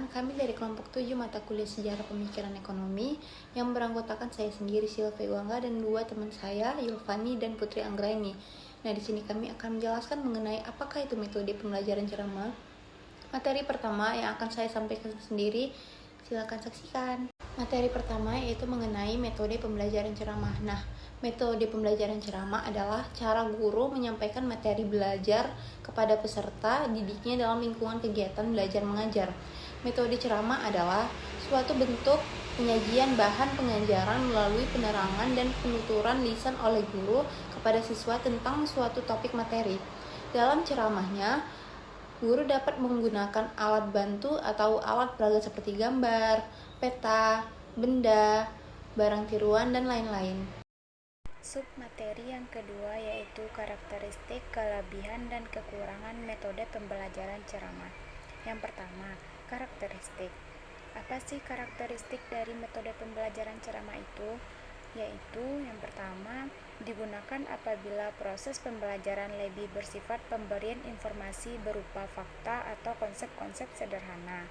kami dari kelompok 7 mata kuliah Sejarah Pemikiran Ekonomi yang beranggotakan saya sendiri Silvi Wangga dan dua teman saya Yulfani dan Putri Anggraini. Nah, di sini kami akan menjelaskan mengenai apakah itu metode pembelajaran ceramah. Materi pertama yang akan saya sampaikan sendiri, silakan saksikan. Materi pertama yaitu mengenai metode pembelajaran ceramah. Nah, metode pembelajaran ceramah adalah cara guru menyampaikan materi belajar kepada peserta didiknya dalam lingkungan kegiatan belajar mengajar. Metode ceramah adalah suatu bentuk penyajian bahan pengajaran melalui penerangan dan penuturan lisan oleh guru kepada siswa tentang suatu topik materi. Dalam ceramahnya, guru dapat menggunakan alat bantu atau alat peraga seperti gambar, peta, benda, barang tiruan, dan lain-lain. Submateri yang kedua yaitu karakteristik, kelebihan, dan kekurangan metode pembelajaran ceramah. Yang pertama, karakteristik. Apa sih karakteristik dari metode pembelajaran ceramah itu? Yaitu yang pertama, digunakan apabila proses pembelajaran lebih bersifat pemberian informasi berupa fakta atau konsep-konsep sederhana.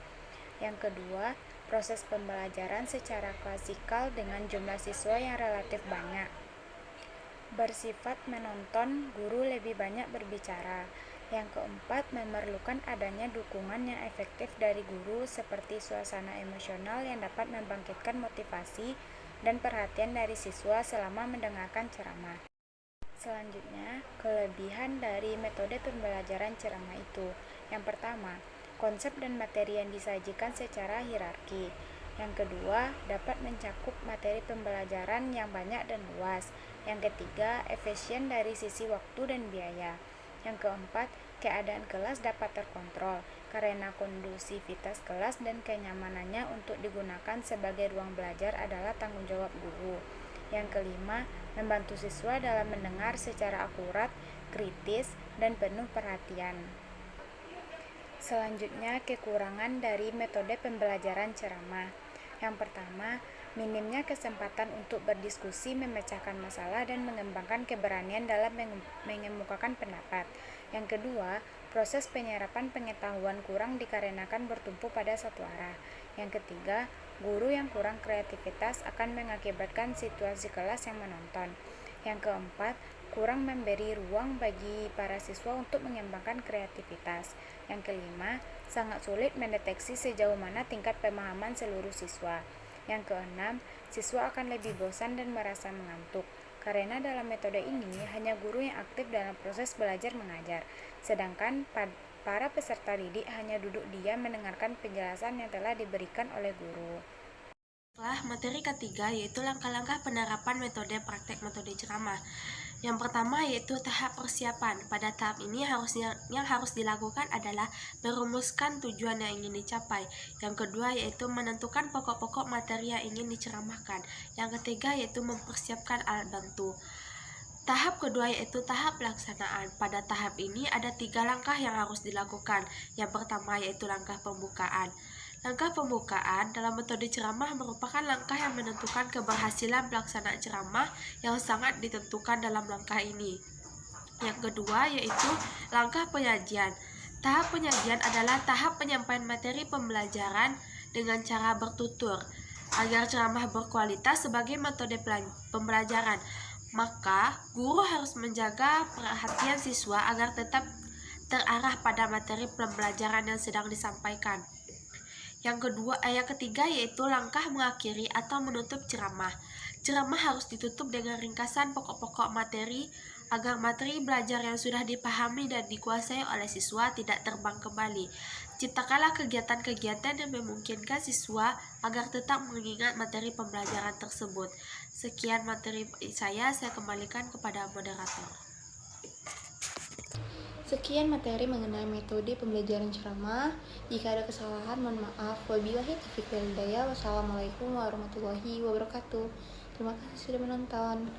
Yang kedua, proses pembelajaran secara klasikal dengan jumlah siswa yang relatif banyak. Bersifat menonton, guru lebih banyak berbicara. Yang keempat, memerlukan adanya dukungan yang efektif dari guru seperti suasana emosional yang dapat membangkitkan motivasi dan perhatian dari siswa selama mendengarkan ceramah. Selanjutnya, kelebihan dari metode pembelajaran ceramah itu. Yang pertama, konsep dan materi yang disajikan secara hierarki. Yang kedua, dapat mencakup materi pembelajaran yang banyak dan luas. Yang ketiga, efisien dari sisi waktu dan biaya. Yang keempat, keadaan kelas dapat terkontrol karena kondusivitas kelas dan kenyamanannya untuk digunakan sebagai ruang belajar adalah tanggung jawab guru. Yang kelima, membantu siswa dalam mendengar secara akurat, kritis, dan penuh perhatian. Selanjutnya, kekurangan dari metode pembelajaran ceramah. Yang pertama, minimnya kesempatan untuk berdiskusi, memecahkan masalah, dan mengembangkan keberanian dalam mengemukakan pendapat. Yang kedua, proses penyerapan pengetahuan kurang dikarenakan bertumpu pada satu arah. Yang ketiga, guru yang kurang kreativitas akan mengakibatkan situasi kelas yang menonton. Yang keempat, kurang memberi ruang bagi para siswa untuk mengembangkan kreativitas. Yang kelima, sangat sulit mendeteksi sejauh mana tingkat pemahaman seluruh siswa. Yang keenam, siswa akan lebih bosan dan merasa mengantuk. Karena dalam metode ini hanya guru yang aktif dalam proses belajar mengajar, sedangkan para peserta didik hanya duduk diam mendengarkan penjelasan yang telah diberikan oleh guru. Setelah materi ketiga yaitu langkah-langkah penerapan metode praktek metode ceramah. Yang pertama yaitu tahap persiapan. Pada tahap ini yang harus dilakukan adalah merumuskan tujuan yang ingin dicapai. Yang kedua yaitu menentukan pokok-pokok materi yang ingin diceramahkan. Yang ketiga yaitu mempersiapkan alat bantu. Tahap kedua yaitu tahap pelaksanaan. Pada tahap ini ada 3 langkah yang harus dilakukan. Yang pertama yaitu langkah pembukaan. Langkah pembukaan dalam metode ceramah merupakan langkah yang menentukan keberhasilan pelaksanaan ceramah yang sangat ditentukan dalam langkah ini. Yang kedua yaitu langkah penyajian. Tahap penyajian adalah tahap penyampaian materi pembelajaran dengan cara bertutur. Agar ceramah berkualitas sebagai metode pembelajaran, maka guru harus menjaga perhatian siswa agar tetap terarah pada materi pembelajaran yang sedang disampaikan. Yang ketiga yaitu langkah mengakhiri atau menutup ceramah. Ceramah harus ditutup dengan ringkasan pokok-pokok materi agar materi belajar yang sudah dipahami dan dikuasai oleh siswa tidak terbang kembali. Ciptakanlah kegiatan-kegiatan yang memungkinkan siswa agar tetap mengingat materi pembelajaran tersebut. Sekian materi saya kembalikan kepada moderator. Sekian materi mengenai metode pembelajaran ceramah. Jika ada kesalahan, mohon maaf. Wabillahi taufiq wal hidayah. Wassalamualaikum warahmatullahi wabarakatuh. Terima kasih sudah menonton.